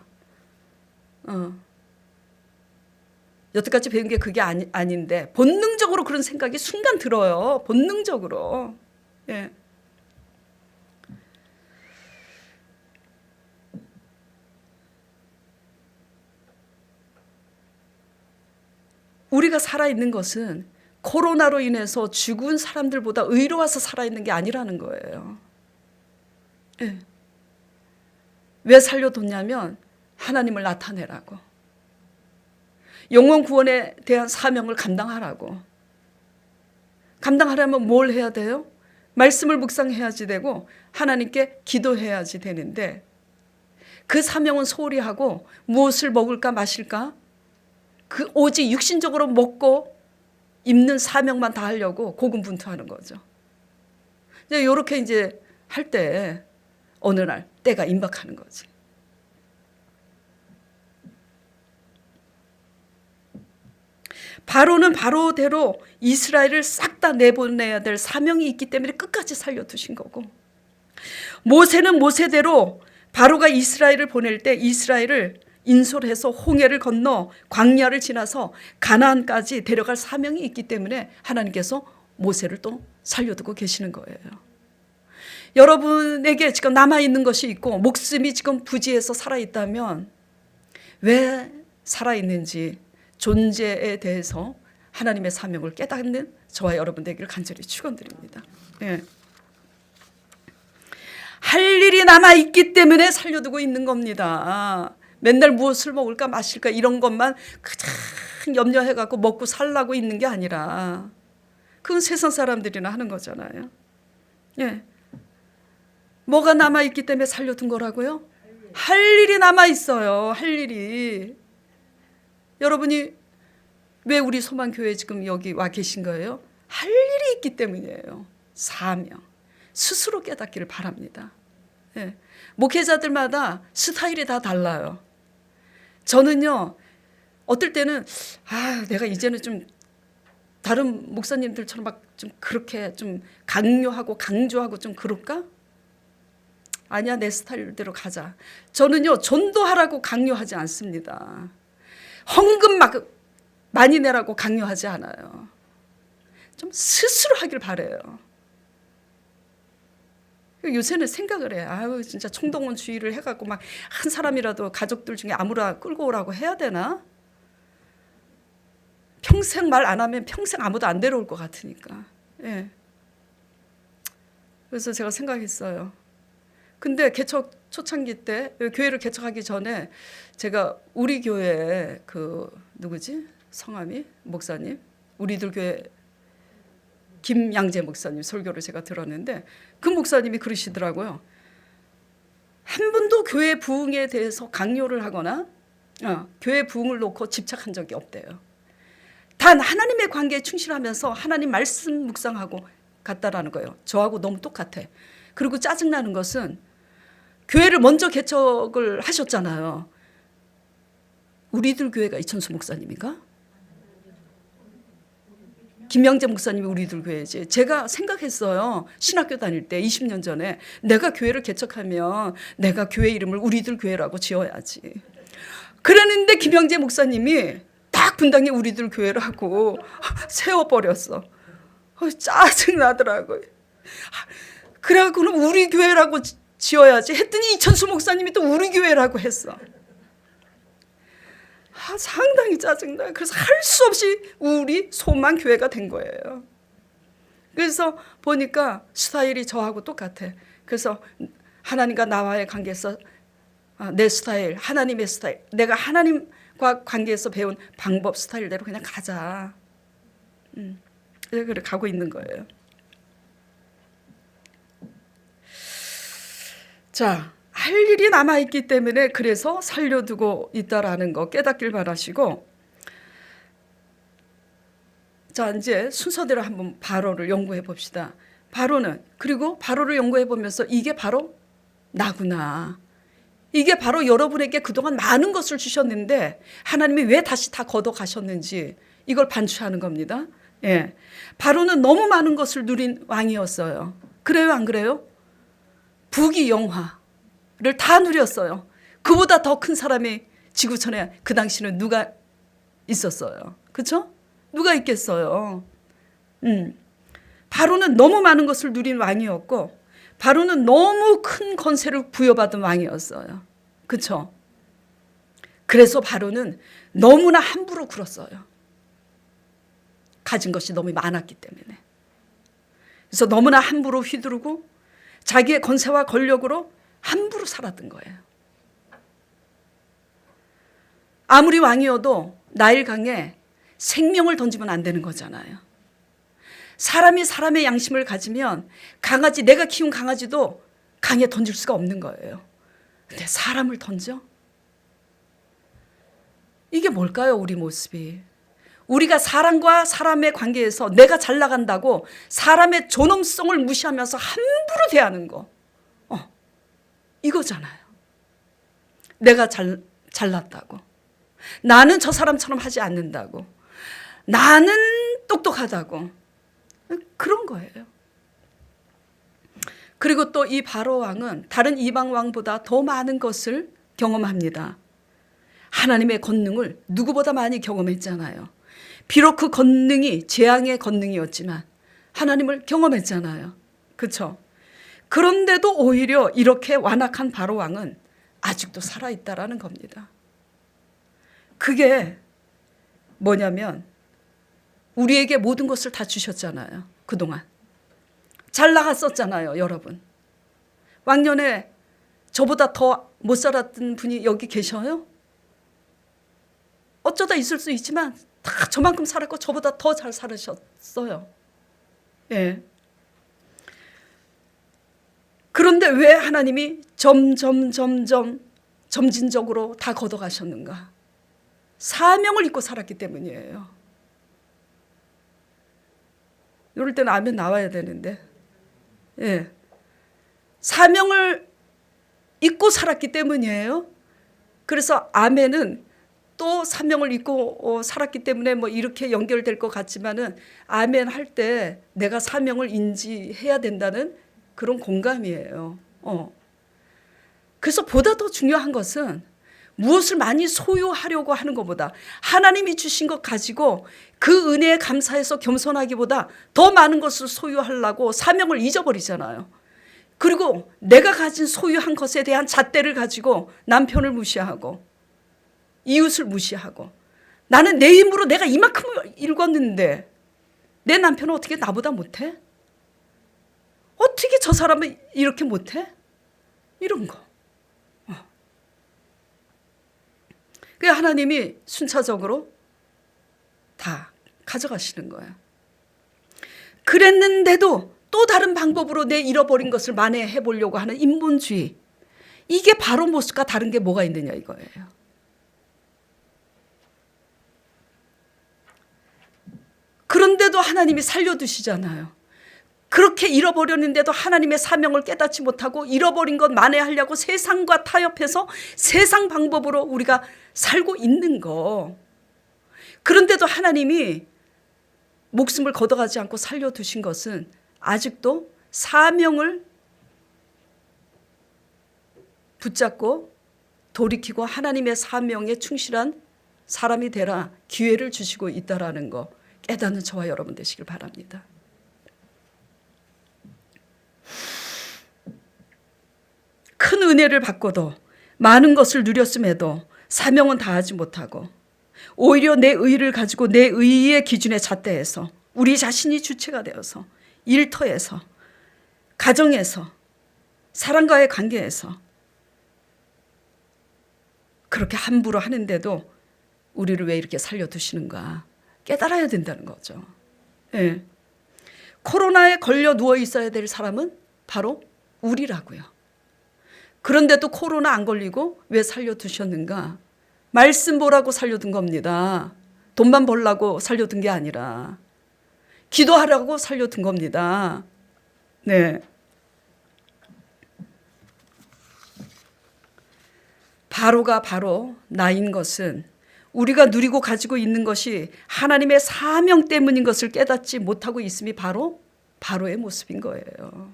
여태까지 배운 게 그게 아닌데 본능적으로 그런 생각이 순간 들어요. 본능적으로. 예. 우리가 살아있는 것은 코로나로 인해서 죽은 사람들보다 의로워서 살아있는 게 아니라는 거예요. 예. 왜 살려뒀냐면 하나님을 나타내라고. 영혼 구원에 대한 사명을 감당하라고. 감당하려면 뭘 해야 돼요? 말씀을 묵상해야지 되고 하나님께 기도해야지 되는데 그 사명은 소홀히 하고 무엇을 먹을까 마실까? 그 오직 육신적으로 먹고 입는 사명만 다 하려고 고군분투하는 거죠. 이제 이렇게 이제 할 때 어느 날 때가 임박하는 거지. 바로는 바로대로 이스라엘을 싹 다 내보내야 될 사명이 있기 때문에 끝까지 살려두신 거고, 모세는 모세대로 바로가 이스라엘을 보낼 때 이스라엘을 인솔해서 홍해를 건너 광야를 지나서 가나안까지 데려갈 사명이 있기 때문에 하나님께서 모세를 또 살려두고 계시는 거예요. 여러분에게 지금 남아있는 것이 있고 목숨이 지금 부지해서 살아있다면 왜 살아있는지 존재에 대해서 하나님의 사명을 깨닫는 저와 여러분 되기를 간절히 축원드립니다. 예. 할 일이 남아있기 때문에 살려두고 있는 겁니다. 맨날 무엇을 먹을까 마실까 이런 것만 가장 염려해갖고 먹고 살라고 있는 게 아니라 그건 세상 사람들이나 하는 거잖아요. 예. 뭐가 남아있기 때문에 살려둔 거라고요? 할 일이 남아있어요. 할 일이. 여러분이 왜 우리 소망교회 지금 여기 와 계신 거예요? 할 일이 있기 때문이에요. 사명. 스스로 깨닫기를 바랍니다. 예. 목회자들마다 스타일이 다 달라요. 저는요, 어떨 때는, 내가 이제는 좀 다른 목사님들처럼 막 좀 그렇게 좀 강요하고 강조하고 좀 그럴까? 아니야, 내 스타일대로 가자. 저는요, 전도하라고 강요하지 않습니다. 헌금 막 많이 내라고 강요하지 않아요. 좀 스스로 하길 바래요. 요새는 생각을 해. 진짜 총동원주의를 해갖고 막 한 사람이라도 가족들 중에 아무나 끌고 오라고 해야 되나? 평생 말 안 하면 평생 아무도 안 데려올 것 같으니까. 예. 그래서 제가 생각했어요. 근데 개척 초창기 때 교회를 개척하기 전에 제가 우리 교회 그 누구지? 성함이 목사님 우리들 교회 김양재 목사님 설교를 제가 들었는데 그 목사님이 그러시더라고요. 한 번도 교회 부흥에 대해서 강요를 하거나 교회 부흥을 놓고 집착한 적이 없대요. 단 하나님의 관계에 충실하면서 하나님 말씀 묵상하고 갔다라는 거예요. 저하고 너무 똑같아. 그리고 짜증나는 것은 교회를 먼저 개척을 하셨잖아요. 우리들 교회가 이천수 목사님인가? 김영재 목사님이 우리들 교회지. 제가 생각했어요. 신학교 다닐 때 20년 전에 내가 교회를 개척하면 내가 교회 이름을 우리들 교회라고 지어야지. 그랬는데 김영재 목사님이 딱 분당에 우리들 교회라고 세워버렸어. 짜증나더라고요. 그래갖고는 우리 교회라고 지어야지 했더니 이천수 목사님이 또 우리 교회라고 했어. 상당히 짜증나요. 그래서 할 수 없이 우리 소망교회가 된 거예요. 그래서 보니까 스타일이 저하고 똑같아. 그래서 하나님과 나와의 관계에서 내 스타일, 하나님의 스타일, 내가 하나님과 관계에서 배운 방법 스타일대로 그냥 가자. 그래 가고 있는 거예요. 자, 할 일이 남아있기 때문에 그래서 살려두고 있다라는 거 깨닫길 바라시고, 자, 이제 순서대로 한번 바로를 연구해 봅시다. 그리고 바로를 연구해 보면서 이게 바로 나구나. 이게 바로 여러분에게 그동안 많은 것을 주셨는데 하나님이 왜 다시 다 걷어 가셨는지 이걸 반추하는 겁니다. 예. 바로는 너무 많은 것을 누린 왕이었어요. 그래요, 안 그래요? 부귀 영화를 다 누렸어요. 그보다 더 큰 사람이 지구촌에 그 당시는 누가 있었어요? 그렇죠? 누가 있겠어요? 바로는 너무 많은 것을 누린 왕이었고, 바로는 너무 큰 권세를 부여받은 왕이었어요. 그렇죠? 그래서 바로는 너무나 함부로 굴었어요. 가진 것이 너무 많았기 때문에. 그래서 너무나 함부로 휘두르고 자기의 권세와 권력으로 함부로 살았던 거예요. 아무리 왕이어도 나일강에 생명을 던지면 안 되는 거잖아요. 사람이 사람의 양심을 가지면 내가 키운 강아지도 강에 던질 수가 없는 거예요. 근데 사람을 던져? 이게 뭘까요, 우리 모습이? 우리가 사람과 사람의 관계에서 내가 잘 나간다고 사람의 존엄성을 무시하면서 함부로 대하는 거. 이거잖아요. 내가 잘났다고. 나는 저 사람처럼 하지 않는다고. 나는 똑똑하다고. 그런 거예요. 그리고 또 이 바로 왕은 다른 이방 왕보다 더 많은 것을 경험합니다. 하나님의 권능을 누구보다 많이 경험했잖아요. 비록 그 권능이 재앙의 권능이었지만 하나님을 경험했잖아요. 그렇죠? 그런데도 오히려 이렇게 완악한 바로 왕은 아직도 살아있다라는 겁니다. 그게 뭐냐면 우리에게 모든 것을 다 주셨잖아요. 그동안 잘 나갔었잖아요. 여러분, 왕년에 저보다 더 못 살았던 분이 여기 계셔요? 어쩌다 있을 수 있지만 다 저만큼 살았고 저보다 더 잘 살으셨어요. 예. 그런데 왜 하나님이 점진적으로 다 걷어가셨는가? 사명을 잊고 살았기 때문이에요. 이럴 때는 아멘 나와야 되는데, 예, 사명을 잊고 살았기 때문이에요. 그래서 아멘은 또 사명을 잊고 살았기 때문에 뭐 이렇게 연결될 것 같지만은 아멘 할 때 내가 사명을 인지해야 된다는 그런 공감이에요. 그래서 보다 더 중요한 것은 무엇을 많이 소유하려고 하는 것보다 하나님이 주신 것 가지고 그 은혜에 감사해서 겸손하기보다 더 많은 것을 소유하려고 사명을 잊어버리잖아요. 그리고 내가 가진 소유한 것에 대한 잣대를 가지고 남편을 무시하고 이웃을 무시하고, 나는 내 힘으로 내가 이만큼을 읽었는데 내 남편은 어떻게 나보다 못해? 어떻게 저 사람은 이렇게 못해? 이런 거. 그 하나님이 순차적으로 다 가져가시는 거예요. 그랬는데도 또 다른 방법으로 내 잃어버린 것을 만회해 보려고 하는 인본주의, 이게 바로 모습과 다른 게 뭐가 있느냐 이거예요. 그런데도 하나님이 살려두시잖아요. 그렇게 잃어버렸는데도 하나님의 사명을 깨닫지 못하고 잃어버린 것 만회하려고 세상과 타협해서 세상 방법으로 우리가 살고 있는 거. 그런데도 하나님이 목숨을 걷어가지 않고 살려두신 것은 아직도 사명을 붙잡고 돌이키고 하나님의 사명에 충실한 사람이 되라 기회를 주시고 있다라는 거 깨닫는 저와 여러분 되시길 바랍니다. 큰 은혜를 받고도 많은 것을 누렸음에도 사명은 다하지 못하고 오히려 내 의를 가지고 내 의의 기준에 잣대해서 우리 자신이 주체가 되어서 일터에서, 가정에서, 사람과의 관계에서 그렇게 함부로 하는데도 우리를 왜 이렇게 살려두시는가 깨달아야 된다는 거죠. 예. 코로나에 걸려 누워 있어야 될 사람은 바로 우리라고요. 그런데도 코로나 안 걸리고 왜 살려두셨는가? 말씀 보라고 살려둔 겁니다. 돈만 벌라고 살려둔 게 아니라 기도하라고 살려둔 겁니다. 네. 바로가 바로 나인 것은 우리가 누리고 가지고 있는 것이 하나님의 사명 때문인 것을 깨닫지 못하고 있음이 바로 바로의 모습인 거예요.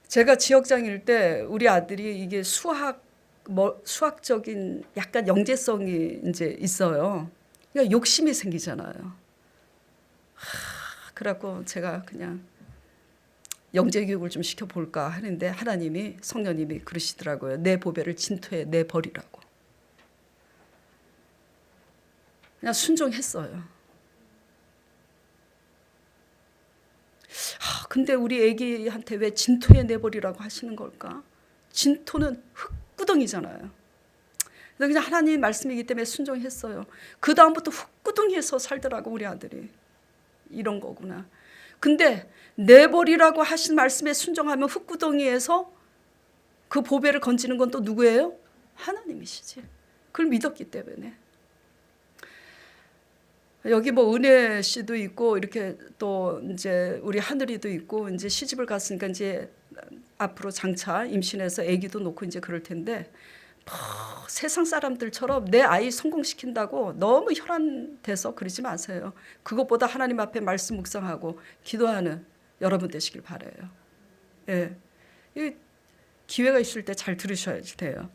제가 지역장일 때 우리 아들이 이게 수학적인 약간 영재성이 이제 있어요. 그러니까 욕심이 생기잖아요. 그래갖고 제가 그냥 영재 교육을 좀 시켜볼까 하는데 하나님이 성령님이 그러시더라고요. 내 보배를 진토에 내버리라고. 그냥 순종했어요. 근데 우리 애기한테 왜 진토에 내버리라고 하시는 걸까? 진토는 흙구덩이잖아요. 그래서 그냥 하나님 말씀이기 때문에 순종했어요. 그 다음부터 흙구덩이에서 살더라고 우리 아들이. 이런 거구나. 근데 내버리라고 하신 말씀에 순종하면 흙구덩이에서 그 보배를 건지는 건 또 누구예요? 하나님이시지. 그걸 믿었기 때문에. 여기 뭐 은혜 씨도 있고 이렇게 또 이제 우리 하늘이도 있고 이제 시집을 갔으니까 이제 앞으로 장차 임신해서 아기도 놓고 이제 그럴 텐데 세상 사람들처럼 내 아이 성공시킨다고 너무 혈안돼서 그러지 마세요. 그것보다 하나님 앞에 말씀 묵상하고 기도하는 여러분 되시길 바라요. 예, 이 기회가 있을 때 잘 들으셔야 돼요.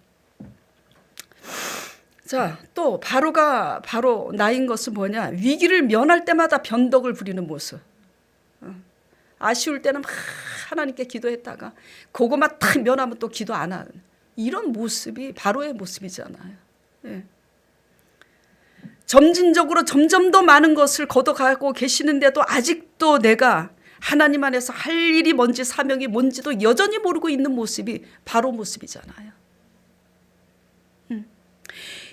자, 또 바로가 바로 나인 것은 뭐냐? 위기를 면할 때마다 변덕을 부리는 모습. 아쉬울 때는 막 하나님께 기도했다가 그거만 딱 면하면 또 기도 안 하는 이런 모습이 바로의 모습이잖아요. 예. 점진적으로 점점 더 많은 것을 걷어가고 계시는데도 아직도 내가 하나님 안에서 할 일이 뭔지 사명이 뭔지도 여전히 모르고 있는 모습이 바로 모습이잖아요.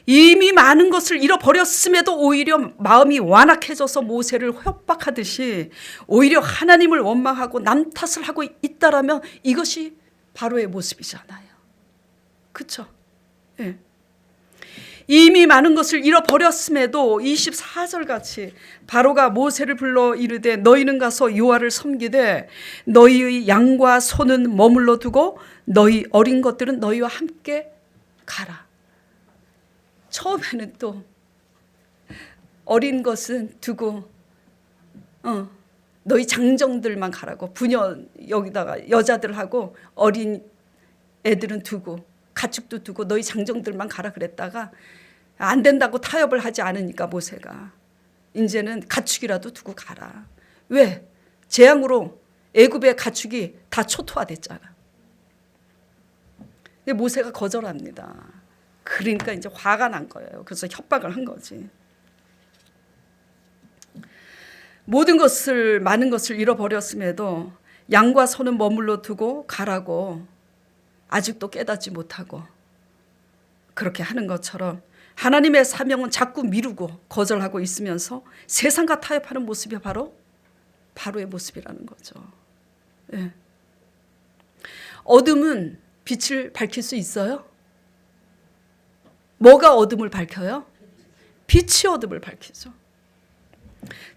이미 많은 것을 잃어버렸음에도 오히려 마음이 완악해져서 모세를 협박하듯이 오히려 하나님을 원망하고 남 탓을 하고 있다라면 이것이 바로의 모습이잖아요. 그렇죠? 예. 이미 많은 것을 잃어버렸음에도 24절 같이 바로가 모세를 불러 이르되 너희는 가서 여호와를 섬기되 너희의 양과 소는 머물러 두고 너희 어린 것들은 너희와 함께 가라. 처음에는 또 어린 것은 두고 너희 장정들만 가라고 부녀 여기다가 여자들하고 어린 애들은 두고 가축도 두고 너희 장정들만 가라 그랬다가 안 된다고 타협을 하지 않으니까 모세가 이제는 가축이라도 두고 가라. 왜? 재앙으로 애굽의 가축이 다 초토화됐잖아. 근데 모세가 거절합니다. 그러니까 이제 화가 난 거예요. 그래서 협박을 한 거지. 모든 것을 많은 것을 잃어버렸음에도 양과 소는 머물러 두고 가라고 아직도 깨닫지 못하고 그렇게 하는 것처럼 하나님의 사명은 자꾸 미루고 거절하고 있으면서 세상과 타협하는 모습이 바로 바로의 모습이라는 거죠. 예. 어둠은 빛을 밝힐 수 있어요? 뭐가 어둠을 밝혀요? 빛이 어둠을 밝히죠.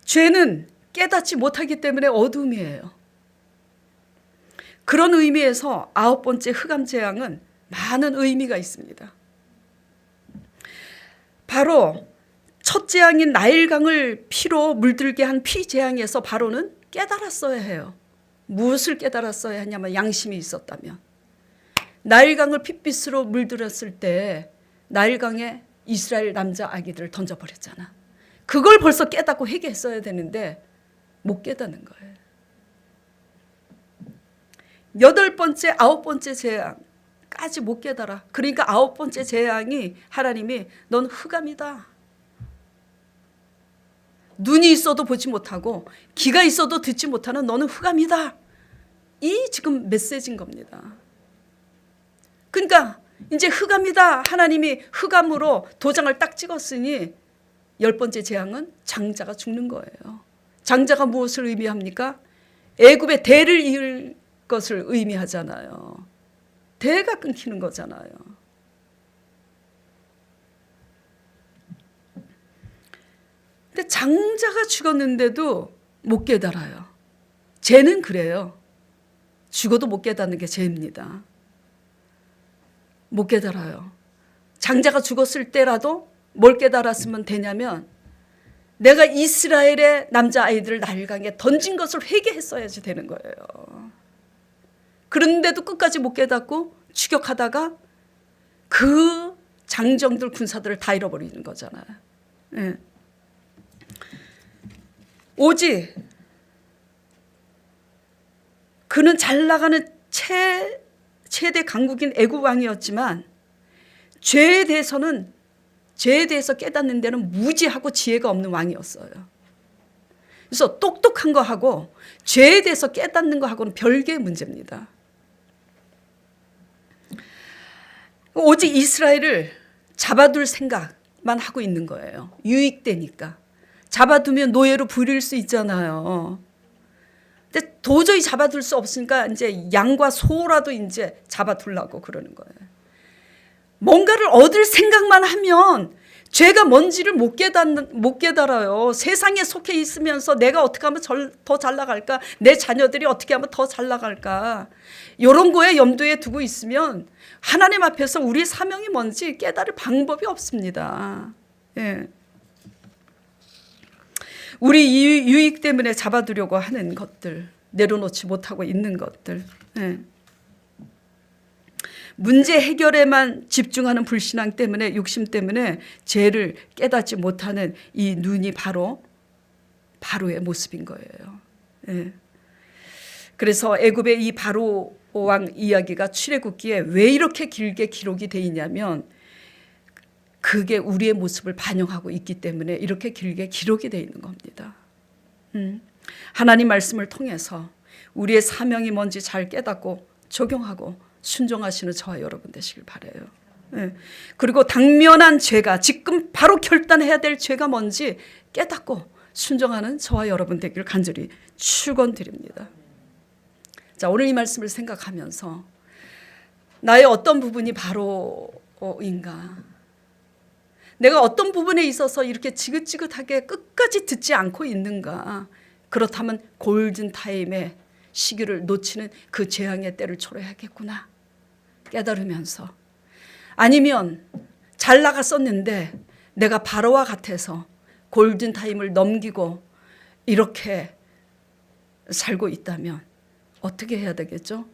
죄는 깨닫지 못하기 때문에 어둠이에요. 그런 의미에서 9번째 흑암 재앙은 많은 의미가 있습니다. 바로 첫 재앙인 나일강을 피로 물들게 한 피 재앙에서 바로는 깨달았어야 해요. 무엇을 깨달았어야 하냐면 양심이 있었다면. 나일강을 핏빛으로 물들였을 때 나일강에 이스라엘 남자 아기들을 던져버렸잖아. 그걸 벌써 깨닫고 회개했어야 되는데 못 깨닫는 거예요. 8번째, 9번째 재앙까지 못 깨달아. 그러니까 9번째 재앙이 하나님이 넌 흑암이다. 눈이 있어도 보지 못하고 귀가 있어도 듣지 못하는 너는 흑암이다. 이 지금 메시지인 겁니다. 그러니까 이제 흑암이다. 하나님이 흑암으로 도장을 딱 찍었으니 10번째 재앙은 장자가 죽는 거예요. 장자가 무엇을 의미합니까? 애굽의 대를 이을 것을 의미하잖아요. 대가 끊기는 거잖아요. 근데 장자가 죽었는데도 못 깨달아요. 죄는 그래요. 죽어도 못 깨닫는 게 죄입니다. 못 깨달아요. 장자가 죽었을 때라도 뭘 깨달았으면 되냐면 내가 이스라엘의 남자아이들을 나일강에 던진 것을 회개했어야지 되는 거예요. 그런데도 끝까지 못 깨닫고 추격하다가 그 장정들 군사들을 다 잃어버리는 거잖아요. 네. 오직 그는 잘 나가는 최대 강국인 애굽 왕이었지만 죄에 대해서 깨닫는 데는 무지하고 지혜가 없는 왕이었어요. 그래서 똑똑한 거하고 죄에 대해서 깨닫는 거하고는 별개의 문제입니다. 오직 이스라엘을 잡아둘 생각만 하고 있는 거예요. 유익되니까. 잡아두면 노예로 부릴 수 있잖아요. 근데 도저히 잡아둘 수 없으니까 이제 양과 소라도 이제 잡아두려고 그러는 거예요. 뭔가를 얻을 생각만 하면 죄가 뭔지를 못 깨달아요. 세상에 속해 있으면서 내가 어떻게 하면 더 잘 나갈까? 내 자녀들이 어떻게 하면 더 잘 나갈까? 이런 거에 염두에 두고 있으면 하나님 앞에서 우리의 사명이 뭔지 깨달을 방법이 없습니다. 예. 우리 유익 때문에 잡아두려고 하는 것들, 내려놓지 못하고 있는 것들. 예. 문제 해결에만 집중하는 불신앙 때문에, 욕심 때문에 죄를 깨닫지 못하는 이 눈이 바로의 모습인 거예요. 예. 그래서 애굽의 이 바로 왕 이야기가 출애굽기에 왜 이렇게 길게 기록이 돼 있냐면 그게 우리의 모습을 반영하고 있기 때문에 이렇게 길게 기록이 돼 있는 겁니다. 하나님 말씀을 통해서 우리의 사명이 뭔지 잘 깨닫고 적용하고 순종하시는 저와 여러분 되시길 바라요. 네. 그리고 당면한 죄가 지금 바로 결단해야 될 죄가 뭔지 깨닫고 순종하는 저와 여러분 되기를 간절히 축원드립니다. 자, 오늘 이 말씀을 생각하면서 나의 어떤 부분이 바로인가? 내가 어떤 부분에 있어서 이렇게 지긋지긋하게 끝까지 듣지 않고 있는가? 그렇다면 골든타임의 시기를 놓치는 그 재앙의 때를 초래하겠구나 깨달으면서, 아니면 잘 나갔었는데 내가 바로와 같아서 골든타임을 넘기고 이렇게 살고 있다면 어떻게 해야 되겠죠?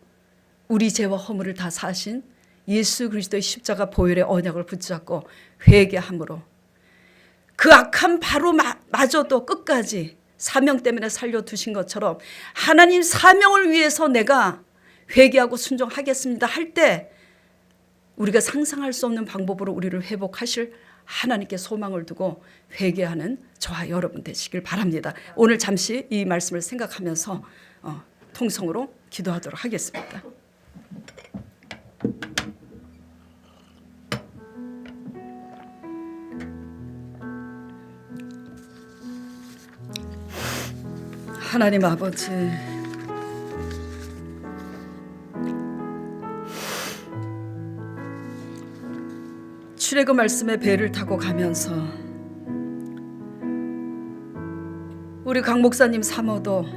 우리 죄와 허물을 다 사신 예수 그리스도의 십자가 보혈의 언약을 붙잡고 회개함으로 그 악한 바로마저도 끝까지 사명 때문에 살려두신 것처럼 하나님 사명을 위해서 내가 회개하고 순종하겠습니다 할 때 우리가 상상할 수 없는 방법으로 우리를 회복하실 하나님께 소망을 두고 회개하는 저와 여러분 되시길 바랍니다. 오늘 잠시 이 말씀을 생각하면서 통성으로 기도하도록 하겠습니다. 하나님 아버지, 출애굽 말씀의 배를 타고 가면서 우리 강 목사님 사모도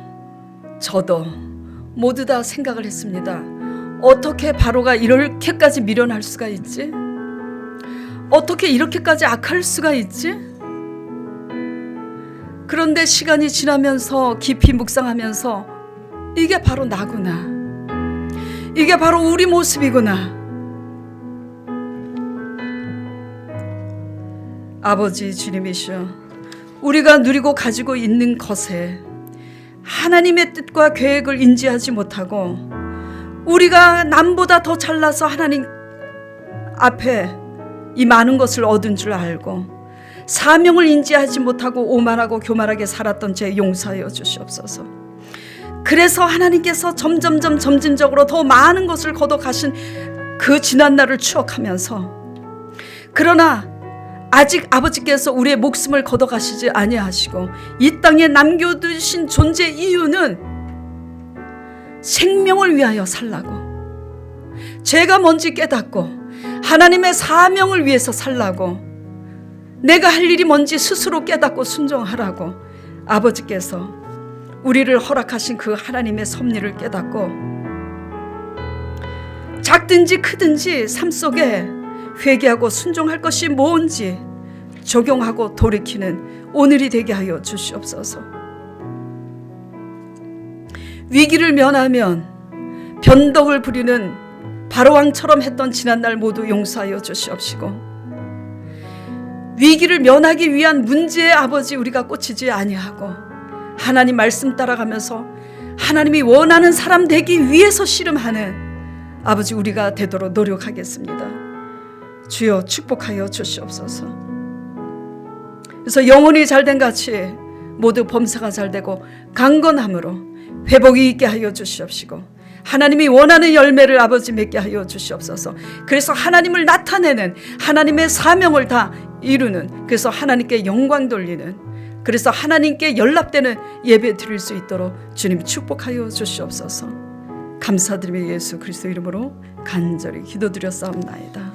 저도 모두 다 생각을 했습니다. 어떻게 바로가 이렇게까지 미련할 수가 있지? 어떻게 이렇게까지 악할 수가 있지? 그런데 시간이 지나면서 깊이 묵상하면서 이게 바로 나구나. 이게 바로 우리 모습이구나. 아버지 주님이시여, 우리가 누리고 가지고 있는 것에 하나님의 뜻과 계획을 인지하지 못하고 우리가 남보다 더 잘나서 하나님 앞에 이 많은 것을 얻은 줄 알고 사명을 인지하지 못하고 오만하고 교만하게 살았던 죄 용서하여 주시옵소서. 그래서 하나님께서 점진적으로 더 많은 것을 거둬 가신 그 지난 날을 추억하면서, 그러나 아직 아버지께서 우리의 목숨을 걷어가시지 아니하시고 이 땅에 남겨두신 존재 이유는 생명을 위하여 살라고, 죄가 뭔지 깨닫고 하나님의 사명을 위해서 살라고, 내가 할 일이 뭔지 스스로 깨닫고 순종하라고 아버지께서 우리를 허락하신 그 하나님의 섭리를 깨닫고, 작든지 크든지 삶 속에 회개하고 순종할 것이 뭔지 적용하고 돌이키는 오늘이 되게 하여 주시옵소서. 위기를 면하면 변덕을 부리는 바로왕처럼 했던 지난날 모두 용서하여 주시옵시고, 위기를 면하기 위한 문제의 아버지 우리가 꽂히지 아니하고 하나님 말씀 따라가면서 하나님이 원하는 사람 되기 위해서 씨름하는 아버지 우리가 되도록 노력하겠습니다. 주여 축복하여 주시옵소서. 그래서 영혼이 잘된 같이 모두 범사가 잘되고 강건함으로 회복이 있게 하여 주시옵시고, 하나님이 원하는 열매를 아버지 맺게 하여 주시옵소서. 그래서 하나님을 나타내는, 하나님의 사명을 다 이루는, 그래서 하나님께 영광 돌리는, 그래서 하나님께 연락되는 예배 드릴 수 있도록 주님 축복하여 주시옵소서. 감사드리며 예수 그리스도 이름으로 간절히 기도드렸사옵나이다.